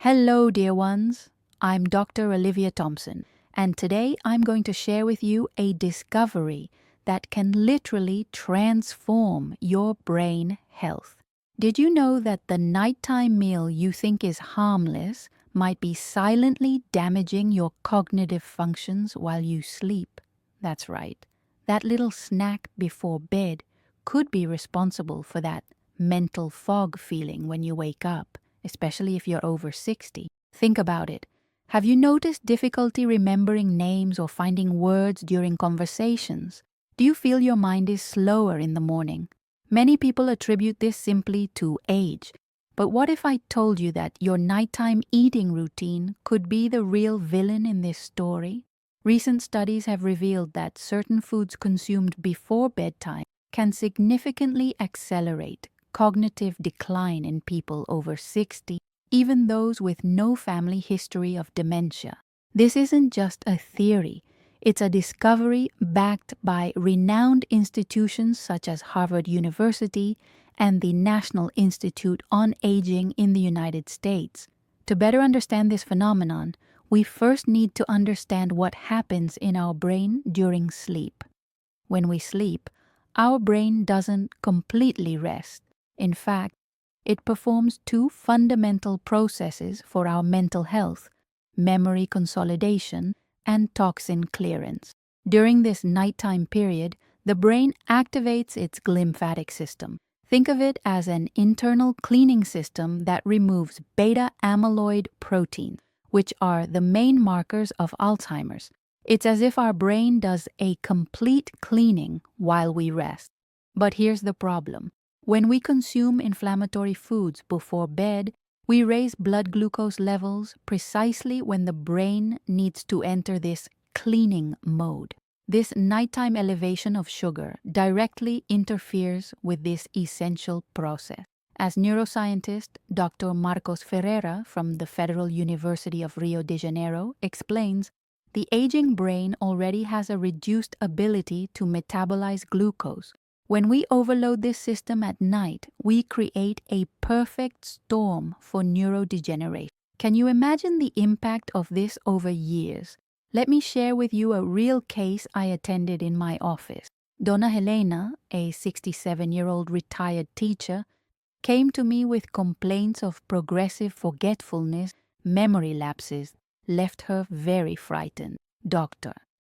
Hello, dear ones. I'm Dr. Olivia Thompson, and today I'm going to share with you a discovery that can literally transform your brain health. Did you know that the nighttime meal you think is harmless might be silently damaging your cognitive functions while you sleep? That's right. That little snack before bed could be responsible for that mental fog feeling when you wake up, especially if you're over 60. Think about it. Have you noticed difficulty remembering names or finding words during conversations? Do you feel your mind is slower in the morning? Many people attribute this simply to age. But what if I told you that your nighttime eating routine could be the real villain in this story? Recent studies have revealed that certain foods consumed before bedtime can significantly accelerate cognitive decline in people over 60, even those with no family history of dementia. This isn't just a theory. It's a discovery backed by renowned institutions such as Harvard University and the National Institute on Aging in the United States. To better understand this phenomenon, we first need to understand what happens in our brain during sleep. When we sleep, our brain doesn't completely rest. In fact, it performs two fundamental processes for our mental health: memory consolidation and toxin clearance. During this nighttime period, the brain activates its glymphatic system. Think of it as an internal cleaning system that removes beta amyloid proteins, which are the main markers of Alzheimer's. It's as if our brain does a complete cleaning while we rest. But here's the problem. When we consume inflammatory foods before bed, we raise blood glucose levels precisely when the brain needs to enter this cleaning mode. This nighttime elevation of sugar directly interferes with this essential process. As neuroscientist Dr. Marcos Ferreira from the Federal University of Rio de Janeiro explains, the aging brain already has a reduced ability to metabolize glucose. When we overload this system at night, we create a perfect storm for neurodegeneration. Can you imagine the impact of this over years? Let me share with you a real case I attended in my office. Donna Helena, a 67-year-old retired teacher, came to me with complaints of progressive forgetfulness, memory lapses, left her very frightened. Dr.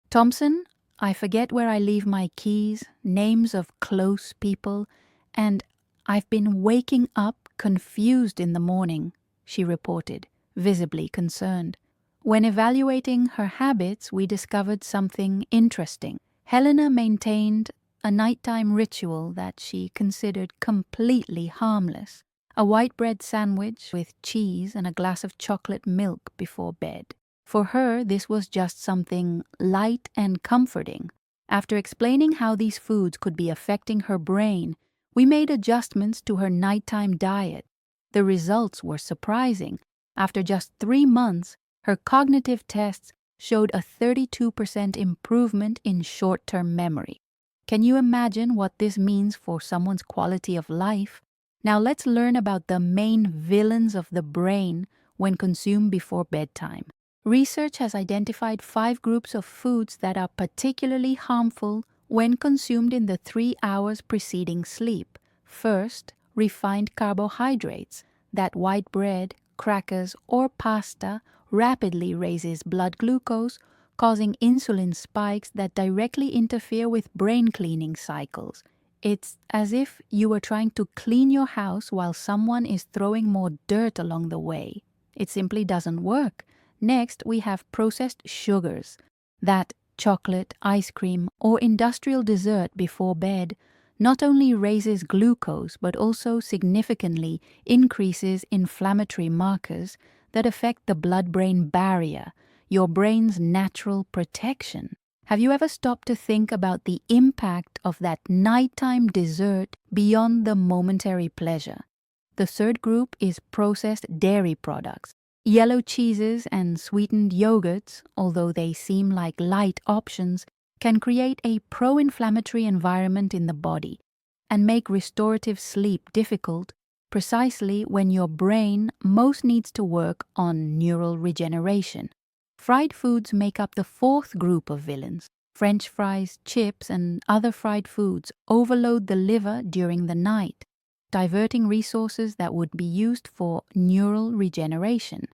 Thompson, I forget where I leave my keys, names of close people, and I've been waking up confused in the morning, she reported, visibly concerned. When evaluating her habits, we discovered something interesting. Helena maintained a nighttime ritual that she considered completely harmless: a white bread sandwich with cheese and a glass of chocolate milk before bed. For her, this was just something light and comforting. After explaining how these foods could be affecting her brain, we made adjustments to her nighttime diet. The results were surprising. After just 3 months, her cognitive tests showed a 32% improvement in short-term memory. Can you imagine what this means for someone's quality of life? Now let's learn about the main villains of the brain when consumed before bedtime. Research has identified 5 groups of foods that are particularly harmful when consumed in the 3 hours preceding sleep. First, refined carbohydrates. That white bread, crackers, or pasta rapidly raises blood glucose, causing insulin spikes that directly interfere with brain cleaning cycles. It's as if you were trying to clean your house while someone is throwing more dirt along the way. It simply doesn't work. Next, we have processed sugars. That chocolate, ice cream, or industrial dessert before bed not only raises glucose but also significantly increases inflammatory markers that affect the blood-brain barrier, your brain's natural protection. Have you ever stopped to think about the impact of that nighttime dessert beyond the momentary pleasure? The third group is processed dairy products. Yellow cheeses and sweetened yogurts, although they seem like light options, can create a pro-inflammatory environment in the body and make restorative sleep difficult, precisely when your brain most needs to work on neural regeneration. Fried foods make up the fourth group of villains. French fries, chips, and other fried foods overload the liver during the night, diverting resources that would be used for neural regeneration.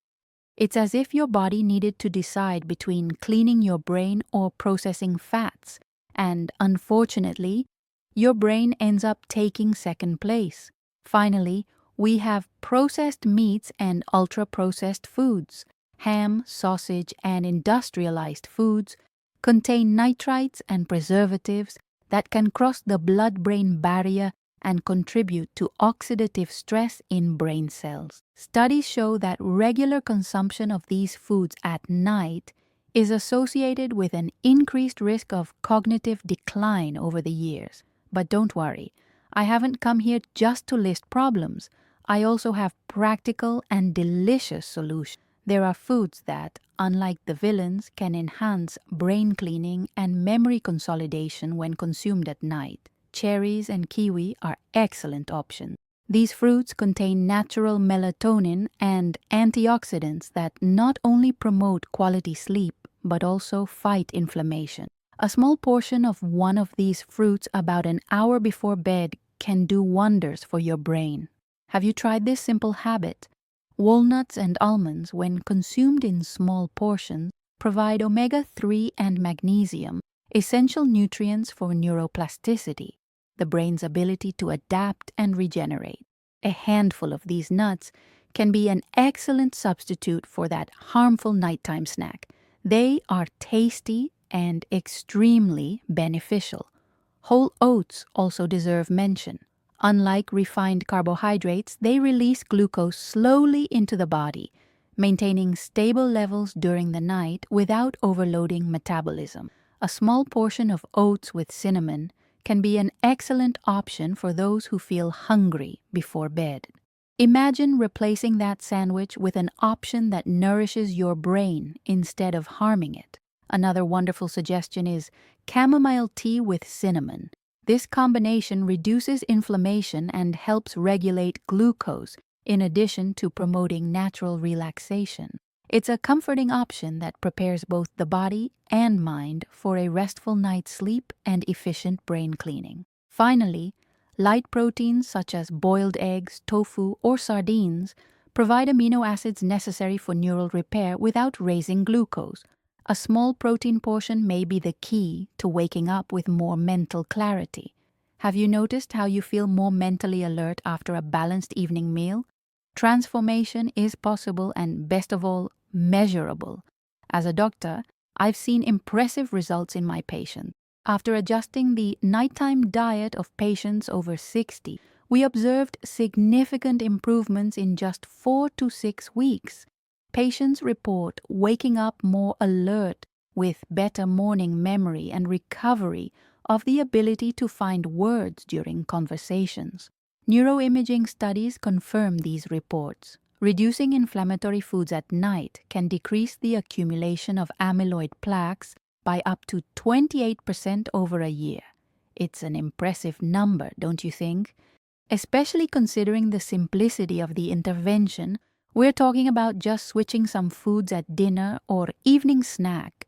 It's as if your body needed to decide between cleaning your brain or processing fats, and unfortunately, your brain ends up taking second place. Finally, we have processed meats and ultra-processed foods. Ham, sausage, and industrialized foods contain nitrites and preservatives that can cross the blood-brain barrier and contribute to oxidative stress in brain cells. Studies show that regular consumption of these foods at night is associated with an increased risk of cognitive decline over the years. But don't worry, I haven't come here just to list problems. I also have practical and delicious solutions. There are foods that, unlike the villains, can enhance brain cleaning and memory consolidation when consumed at night. Cherries and kiwi are excellent options. These fruits contain natural melatonin and antioxidants that not only promote quality sleep, but also fight inflammation. A small portion of one of these fruits about an hour before bed can do wonders for your brain. Have you tried this simple habit? Walnuts and almonds, when consumed in small portions, provide omega-3 and magnesium, essential nutrients for neuroplasticity, the brain's ability to adapt and regenerate. A handful of these nuts can be an excellent substitute for that harmful nighttime snack. They are tasty and extremely beneficial. Whole oats also deserve mention. Unlike refined carbohydrates, they release glucose slowly into the body, maintaining stable levels during the night without overloading metabolism. A small portion of oats with cinnamon can be an excellent option for those who feel hungry before bed. Imagine replacing that sandwich with an option that nourishes your brain instead of harming it. Another wonderful suggestion is chamomile tea with cinnamon. This combination reduces inflammation and helps regulate glucose, in addition to promoting natural relaxation. It's a comforting option that prepares both the body and mind for a restful night's sleep and efficient brain cleaning. Finally, light proteins such as boiled eggs, tofu, or sardines provide amino acids necessary for neural repair without raising glucose. A small protein portion may be the key to waking up with more mental clarity. Have you noticed how you feel more mentally alert after a balanced evening meal? Transformation is possible and, best of all, measurable. As a doctor, I've seen impressive results in my patients. After adjusting the nighttime diet of patients over 60, we observed significant improvements in just 4 to 6 weeks. Patients report waking up more alert with better morning memory and recovery of the ability to find words during conversations. Neuroimaging studies confirm these reports. Reducing inflammatory foods at night can decrease the accumulation of amyloid plaques by up to 28% over a year. It's an impressive number, don't you think? Especially considering the simplicity of the intervention. We're talking about just switching some foods at dinner or evening snack.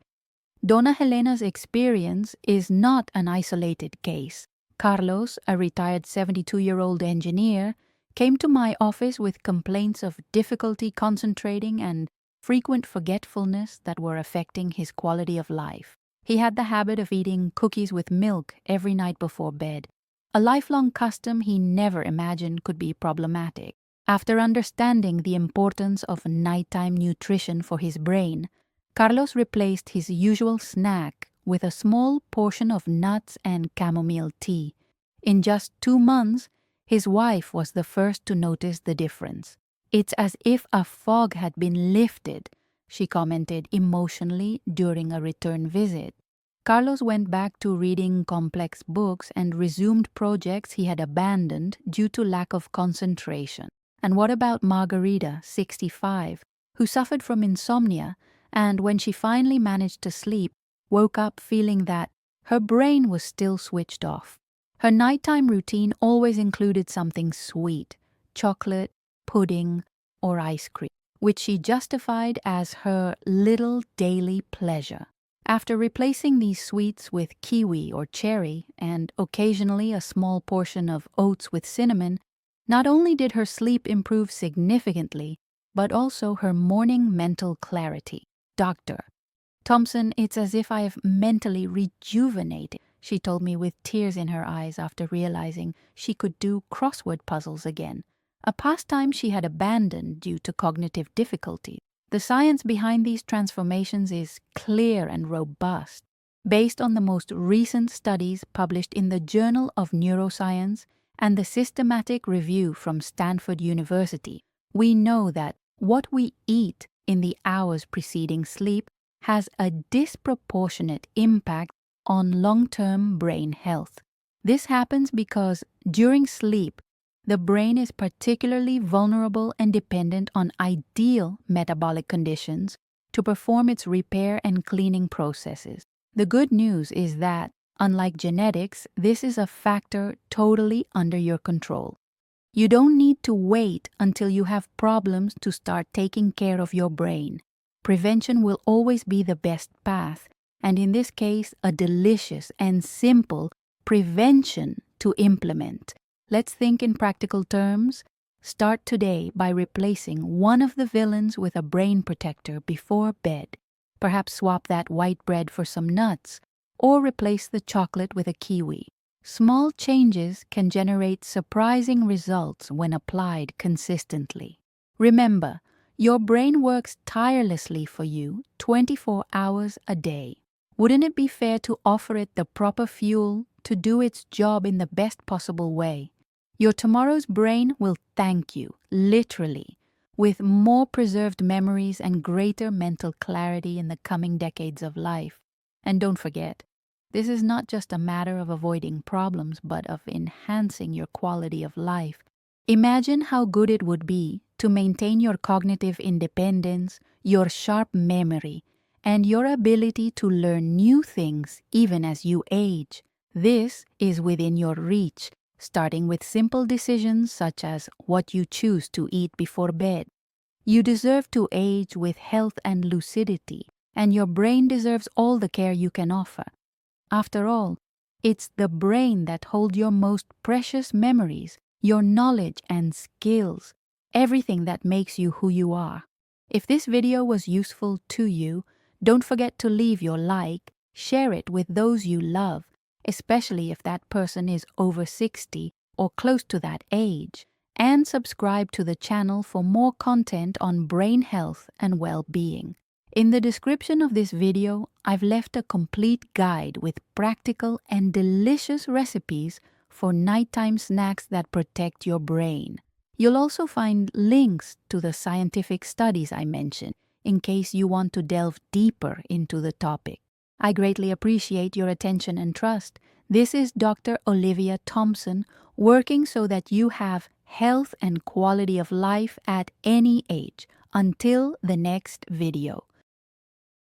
Donna Helena's experience is not an isolated case. Carlos, a retired 72-year-old engineer, came to my office with complaints of difficulty concentrating and frequent forgetfulness that were affecting his quality of life. He had the habit of eating cookies with milk every night before bed, a lifelong custom he never imagined could be problematic. After understanding the importance of nighttime nutrition for his brain, Carlos replaced his usual snack with a small portion of nuts and chamomile tea. In just 2 months, his wife was the first to notice the difference. "It's as if a fog had been lifted," she commented emotionally during a return visit. Carlos went back to reading complex books and resumed projects he had abandoned due to lack of concentration. And what about Margarita, 65, who suffered from insomnia and, when she finally managed to sleep, woke up feeling that her brain was still switched off? Her nighttime routine always included something sweet, chocolate, pudding, or ice cream, which she justified as her little daily pleasure. After replacing these sweets with kiwi or cherry, and occasionally a small portion of oats with cinnamon, not only did her sleep improve significantly, but also her morning mental clarity. Dr. Thompson, it's as if I have mentally rejuvenated, she told me with tears in her eyes after realizing she could do crossword puzzles again, a pastime she had abandoned due to cognitive difficulties. The science behind these transformations is clear and robust. Based on the most recent studies published in the Journal of Neuroscience and the systematic review from Stanford University, we know that what we eat in the hours preceding sleep has a disproportionate impact on long-term brain health. This happens because during sleep, the brain is particularly vulnerable and dependent on ideal metabolic conditions to perform its repair and cleaning processes. The good news is that, unlike genetics, this is a factor totally under your control. You don't need to wait until you have problems to start taking care of your brain. Prevention will always be the best path, and in this case, a delicious and simple prevention to implement. Let's think in practical terms. Start today by replacing one of the villains with a brain protector before bed. Perhaps swap that white bread for some nuts, or replace the chocolate with a kiwi. Small changes can generate surprising results when applied consistently. Remember, your brain works tirelessly for you 24 hours a day. Wouldn't it be fair to offer it the proper fuel to do its job in the best possible way? Your tomorrow's brain will thank you, literally, with more preserved memories and greater mental clarity in the coming decades of life. And don't forget, this is not just a matter of avoiding problems, but of enhancing your quality of life. Imagine how good it would be to maintain your cognitive independence, your sharp memory, and your ability to learn new things even as you age. This is within your reach, starting with simple decisions such as what you choose to eat before bed. You deserve to age with health and lucidity, and your brain deserves all the care you can offer. After all, it's the brain that holds your most precious memories, your knowledge and skills, everything that makes you who you are. If this video was useful to you, don't forget to leave your like, share it with those you love, especially if that person is over 60 or close to that age, and subscribe to the channel for more content on brain health and well-being. In the description of this video, I've left a complete guide with practical and delicious recipes for nighttime snacks that protect your brain. You'll also find links to the scientific studies I mentioned in case you want to delve deeper into the topic. I greatly appreciate your attention and trust. This is Dr. Olivia Thompson, working so that you have health and quality of life at any age. Until the next video.